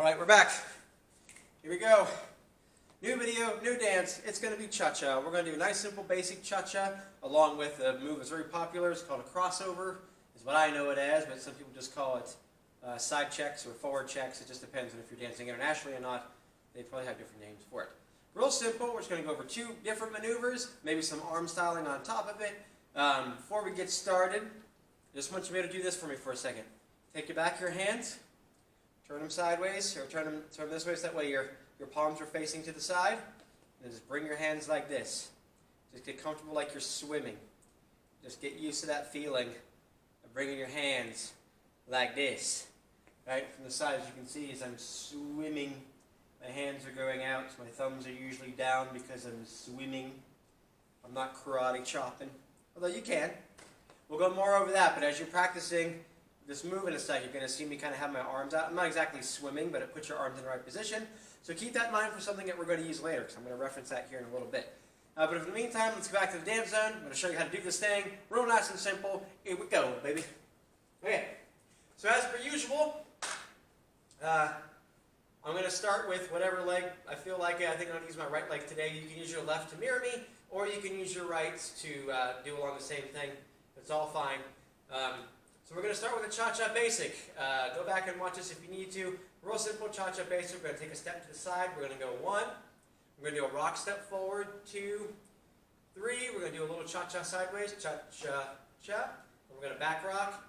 Alright, we're back. Here we go. New video, new dance. It's going to be cha-cha. We're going to do a nice, simple, basic cha-cha along with a move that's very popular. It's called a crossover, is what I know it as, but some people just call it side checks or forward checks. It just depends on if you're dancing internationally or not. They probably have different names for it. Real simple. We're just going to go over two different maneuvers, maybe some arm styling on top of it. Before we get started, I just want you to be able to do this for me for a second. Take your back of your hands. Turn them sideways, or turn them this way, so that way your palms are facing to the side. And then just bring your hands like this. Just get comfortable like you're swimming. Just get used to that feeling of bringing your hands like this. Right? From the side, as you can see, as I'm swimming, my hands are going out. My thumbs are usually down because I'm swimming. I'm not karate chopping. Although you can. We'll go more over that, but as you're practicing this move in a sec, you're going to see me kind of have my arms out. I'm not exactly swimming, but it puts your arms in the right position. So keep that in mind for something that we're going to use later, because I'm going to reference that here in a little bit. But in the meantime, let's go back to the dance zone. I'm going to show you how to do this thing. Real nice and simple. Here we go, baby. Okay. So as per usual, I'm going to start with whatever leg I feel like. I think I'm going to use my right leg today. You can use your left to mirror me, or you can use your right to do along the same thing. It's all fine. So we're going to start with a cha-cha basic. Go back and watch this if you need to. Real simple cha-cha basic. We're going to take a step to the side. We're going to go 1. We're going to do a rock step forward. 2, 3. We're going to do a little cha-cha sideways. Cha-cha-cha. We're going to back rock,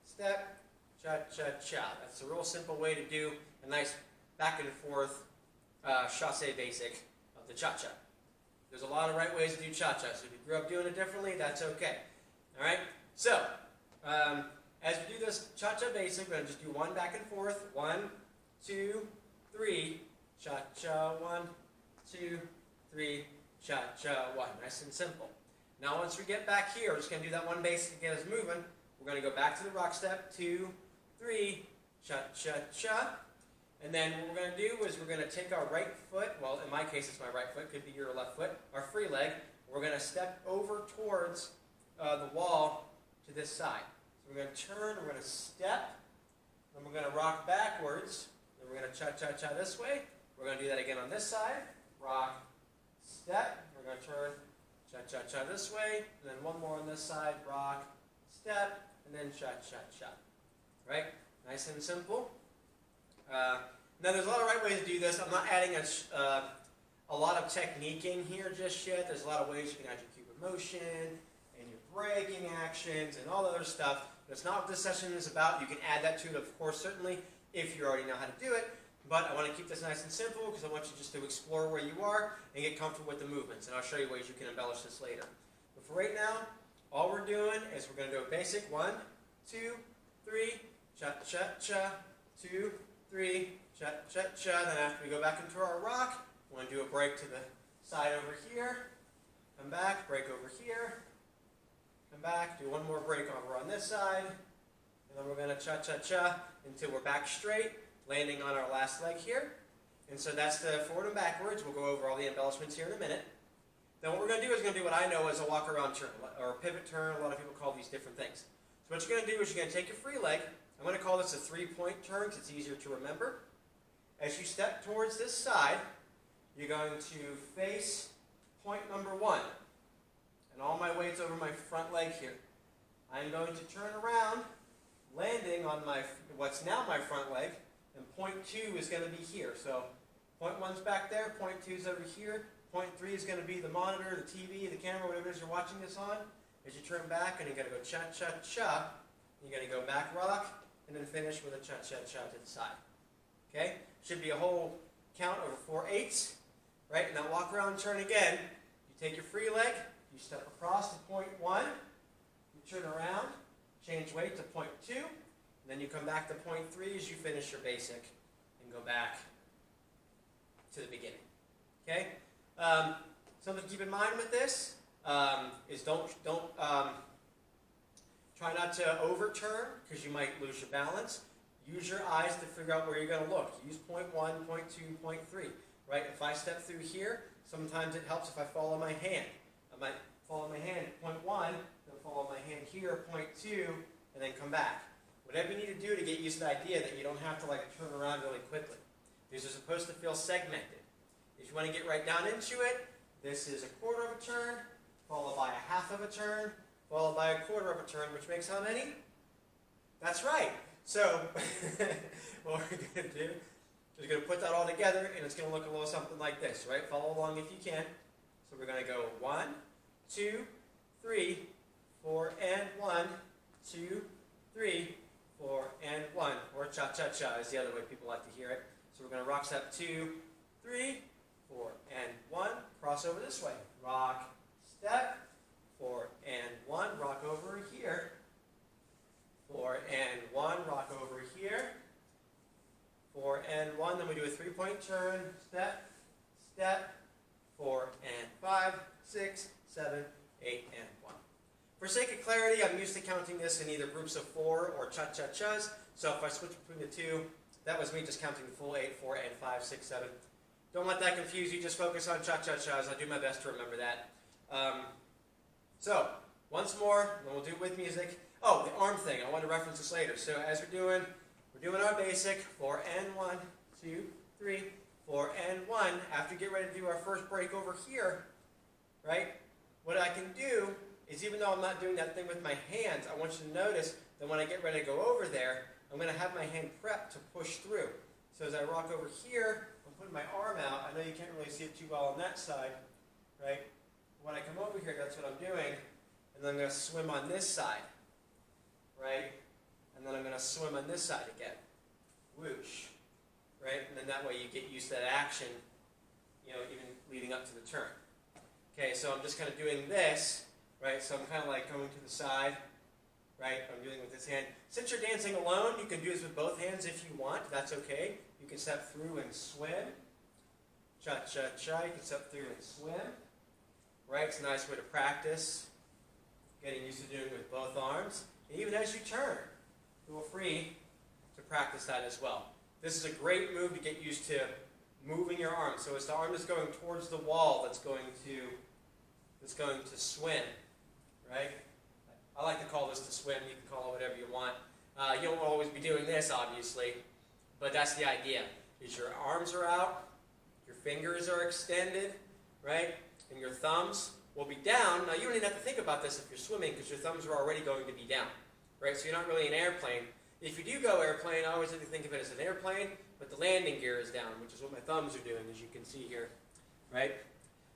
step, cha-cha-cha. That's a real simple way to do a nice back and forth chasse basic of the cha-cha. There's a lot of right ways to do cha-cha, so if you grew up doing it differently, that's okay. Alright? So, as we do this cha-cha basic, we're going to just do 1 back and forth. 1, 2, 3, cha-cha, 1, 2, 3, cha-cha, 1. Nice and simple. Now once we get back here, we're just going to do that one basic to get us moving. We're going to go back to the rock step. 2, 3, cha-cha-cha. And then what we're going to do is we're going to take our right foot, well in my case it's my right foot, could be your left foot, our free leg. We're going to step over towards the wall to this side. So we're going to turn, we're going to step, then we're going to rock backwards, then we're going to cha-cha-cha this way. We're going to do that again on this side. Rock, step, we're going to turn, cha-cha-cha this way, and then one more on this side. Rock, step, and then cha-cha-cha. Right? Nice and simple. Now there's a lot of right ways to do this. I'm not adding a lot of technique in here just yet. There's a lot of ways you can add your cube of motion and your braking actions and all the other stuff. That's not what this session is about. You can add that to it, of course, certainly, if you already know how to do it. But I want to keep this nice and simple because I want you just to explore where you are and get comfortable with the movements. And I'll show you ways you can embellish this later. But for right now, all we're doing is we're going to do a basic 1, 2, 3, cha-cha-cha, 2, 3, cha-cha-cha. Then after we go back into our rock, we want to do a break to the side over here. Come back, break over here. Come back, do one more break over on this side. And then we're going to cha-cha-cha until we're back straight, landing on our last leg here. And so that's the forward and backwards. We'll go over all the embellishments here in a minute. Then what we're going to do is what I know as a walk around turn, or a pivot turn. A lot of people call these different things. So what you're going to do is you're going to take your free leg. I'm going to call this a 3-point turn because it's easier to remember. As you step towards this side, you're going to face point number 1. And all my weight's over my front leg here. I'm going to turn around, landing on what's now my front leg, and point 2 is going to be here. So point 1's back there, point 2's over here, point 3 is going to be the monitor, the TV, the camera, whatever it is you're watching this on. As you turn back, and you're going to go cha-cha-cha, you're going to go back rock, and then finish with a cha-cha-cha to the side. Okay? Should be a whole count over 4/8. Right? And now walk around and turn again. You take your free leg, you step across to point 1, you turn around, change weight to point 2, and then you come back to point 3 as you finish your basic and go back to the beginning. Okay? Something to keep in mind with this is try not to overturn because you might lose your balance. Use your eyes to figure out where you're going to look. Use point 1, point 2, point 3. Right? If I step through here, sometimes it helps if I follow my hand. I might follow my hand at point 1, then follow my hand here, point 2, and then come back. Whatever you need to do to get used to the idea that you don't have to like turn around really quickly. These are supposed to feel segmented. If you want to get right down into it, this is a quarter of a turn, followed by a half of a turn, followed by a quarter of a turn, which makes how many? That's right. So, what we're going to do is we're going to put that all together, and it's going to look a little something like this, right? Follow along if you can. So we're going to go 1, 2, 3, 4, and 1, 2, 3, 4, and 1. Or cha-cha-cha is the other way people like to hear it. So we're going to rock step 2, 3, 4, and 1. Cross over this way. Rock, step, 4, and 1. Rock over here. 4, and 1. Rock over here. 4, and 1. Then we do a 3-point turn. Step, step, 4, and 5, 6, 7, 8, and 1. For sake of clarity, I'm used to counting this in either groups of 4 or cha-cha-chas. So if I switch between the two, that was me just counting the full 8, 4, and 5, 6, 7. Don't let that confuse you. Just focus on cha-cha-chas. I'll do my best to remember that. So, once more, and we'll do it with music. Oh, the arm thing. I want to reference this later. So as we're doing our basic 4 and 1, 2, 3, 4 and 1. After we get ready to do our first break over here, right? What I can do is, even though I'm not doing that thing with my hands, I want you to notice that when I get ready to go over there, I'm going to have my hand prepped to push through. So as I rock over here, I'm putting my arm out. I know you can't really see it too well on that side, right? When I come over here, that's what I'm doing. And then I'm going to swim on this side, right? And then I'm going to swim on this side again. Whoosh, right? And then that way you get used to that action, you know, even leading up to the turn. Okay, so I'm just kind of doing this, right? So I'm kind of like going to the side, right? I'm doing it with this hand. Since you're dancing alone, you can do this with both hands if you want. That's okay. You can step through and swim. Cha-cha-cha. You can step through and swim. Right? It's a nice way to practice. Getting used to doing it with both arms. And even as you turn, feel free to practice that as well. This is a great move to get used to moving your arm. So as the arm is going towards the wall, that's going to swim, right? I like to call this to swim. You can call it whatever you want. You don't always be doing this, obviously, but that's the idea. Is your arms are out, your fingers are extended, right? And your thumbs will be down. Now, you don't even have to think about this if you're swimming because your thumbs are already going to be down, right? So you're not really an airplane. If you do go airplane, I always like to think of it as an airplane, but the landing gear is down, which is what my thumbs are doing, as you can see here, right?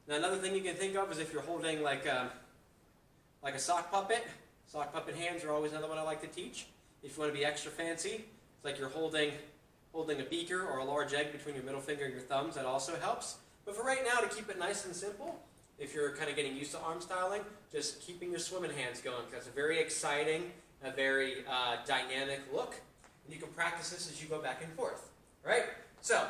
Now, another thing you can think of is if you're holding like a sock puppet. Sock puppet hands are always another one I like to teach. If you want to be extra fancy, it's like you're holding a beaker or a large egg between your middle finger and your thumbs. That also helps. But for right now, to keep it nice and simple, if you're kind of getting used to arm styling, just keeping your swimming hands going. That's a very exciting, a very dynamic look. And you can practice this as you go back and forth. Right? So,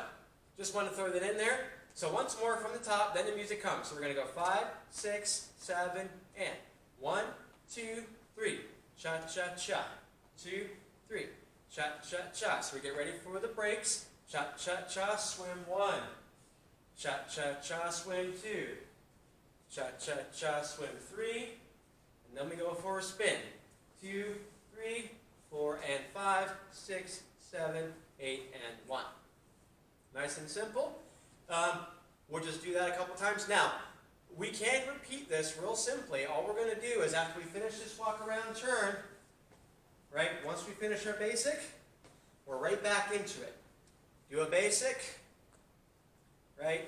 just want to throw that in there. So once more from the top, then the music comes. So we're going to go 5, 6, 7, and 1, 2, 3. Cha-cha-cha. 2, 3. Cha-cha-cha. So we get ready for the breaks. Cha-cha-cha, swim 1. Cha-cha-cha, swim 2. Cha-cha-cha, swim 3. And then we go for a spin. 2, 3, 4, and 5, 6, 7, 8, and 1. Nice and simple. We'll just do that a couple times. Now, we can repeat this real simply. All we're going to do is after we finish this walk around turn, right, once we finish our basic, we're right back into it. Do a basic, right,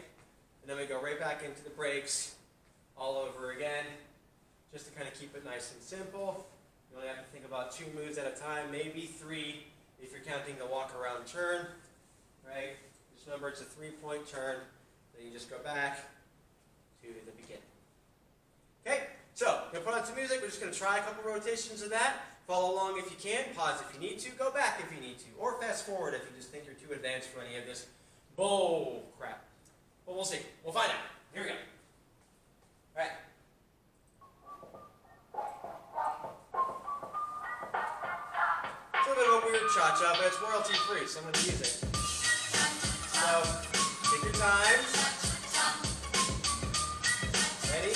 and then we go right back into the breaks all over again, just to kind of keep it nice and simple. You only have to think about 2 moves at a time, maybe 3 if you're counting the walk around turn, right? Just remember it's a 3-point turn, then you just go back to the beginning. Okay, so we're going to put on some music. We're just going to try a couple rotations of that. Follow along if you can. Pause if you need to. Go back if you need to. Or fast forward if you just think you're too advanced for any of this bull crap. But we'll see. We'll find out. Here we go. All right. It's a little bit of a weird cha-cha, but it's royalty free, so I'm going to use it. So, take your time. Ready?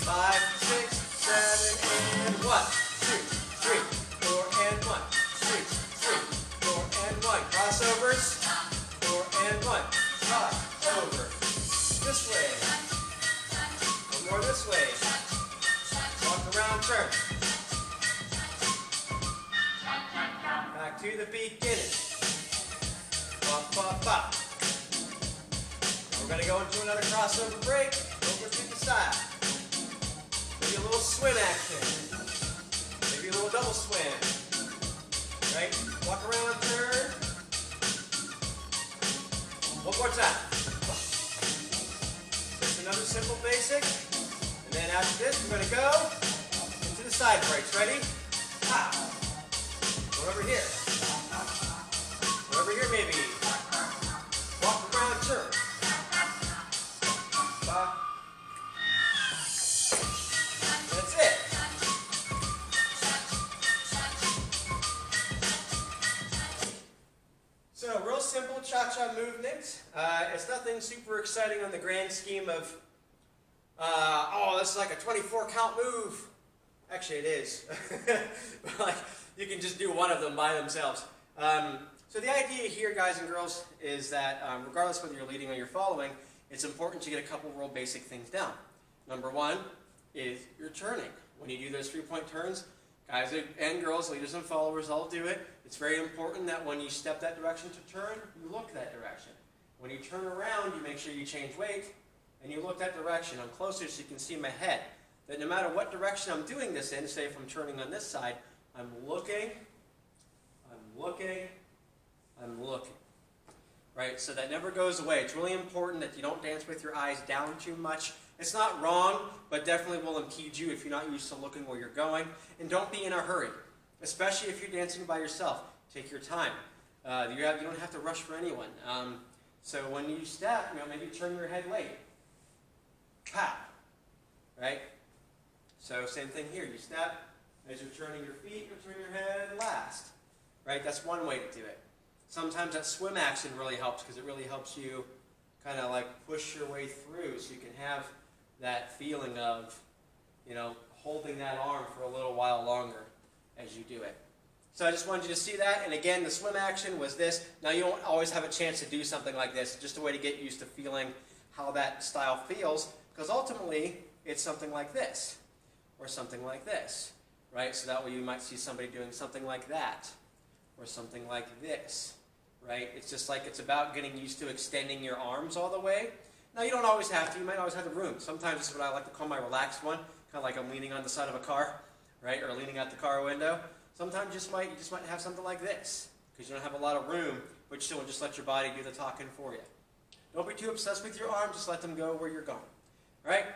5, 6, 7, and 1, 2, 3, 4, and 1. Crossovers. 4 and 1. Cross over. This way. One more this way. Walk around, turn. Back to the beginning. Bop, bop, bop. We're going to go into another crossover break. Over to the side. Maybe a little swim action. Maybe a little double swim. Right? Walk around, turn. One more time. Just another simple basic. And then after this, we're going to go into the side breaks. Ready? Pow. Go over here. Go over here, maybe. Walk around, turn. Bop. That's it. So, real simple cha-cha movement. It's nothing super exciting on the grand scheme of, oh, this is like a 24 count move. Actually, it is. Like, you can just do one of them by themselves. So the idea here, guys and girls, is that regardless whether you're leading or you're following, it's important to get a couple real basic things down. Number one is your turning. When you do those 3-point turns, guys and girls, leaders and followers all do it. It's very important that when you step that direction to turn, you look that direction. When you turn around, you make sure you change weight, and you look that direction. I'm closer so you can see my head. That no matter what direction I'm doing this in, say if I'm turning on this side, I'm looking, I'm looking, I'm looking. Right? So that never goes away. It's really important that you don't dance with your eyes down too much. It's not wrong, but definitely will impede you if you're not used to looking where you're going. And don't be in a hurry, especially if you're dancing by yourself. Take your time. You don't have to rush for anyone. So when you step, maybe turn your head late. Pow. Right? So same thing here. You step, as you're turning your feet, you turn your head last. Right? That's one way to do it. Sometimes that swim action really helps because it really helps you kind of like push your way through so you can have that feeling of, holding that arm for a little while longer as you do it. So I just wanted you to see that. And again, the swim action was this. Now you don't always have a chance to do something like this. It's just a way to get used to feeling how that style feels, because ultimately it's something like this or something like this, right? So that way you might see somebody doing something like that or something like this, right? It's just like it's about getting used to extending your arms all the way. Now you don't always have to. You might always have the room. Sometimes this is what I like to call my relaxed one, kind of like I'm leaning on the side of a car, right? Or leaning out the car window. Sometimes you just might have something like this because you don't have a lot of room, but you still just let your body do the talking for you. Don't be too obsessed with your arms. Just let them go where you're going, right?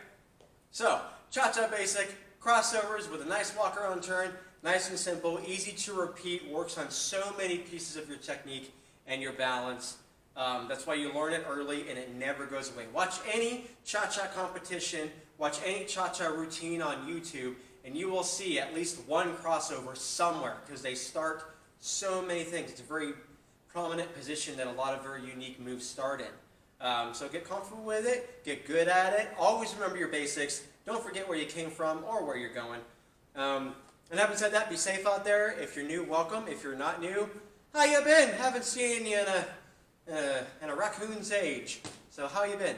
So, cha-cha basic, crossovers with a nice walk around turn, nice and simple, easy to repeat, works on so many pieces of your technique and your balance. That's why you learn it early and it never goes away. Watch any cha-cha competition, watch any cha-cha routine on YouTube, and you will see at least one crossover somewhere because they start so many things. It's a very prominent position that a lot of very unique moves start in. So get comfortable with it, get good at it, always remember your basics, don't forget where you came from or where you're going. And having said that, be safe out there. If you're new, welcome. If you're not new, how you been? Haven't seen you in a raccoon's age. So how you been?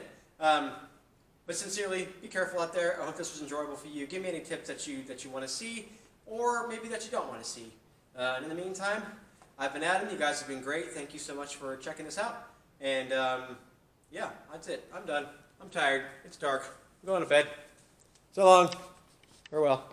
But sincerely, be careful out there. I hope this was enjoyable for you. Give me any tips that you want to see, or maybe that you don't want to see. And in the meantime, I've been Adam. You guys have been great. Thank you so much for checking this out. And yeah, that's it. I'm done. I'm tired. It's dark. I'm going to bed. So long. Farewell.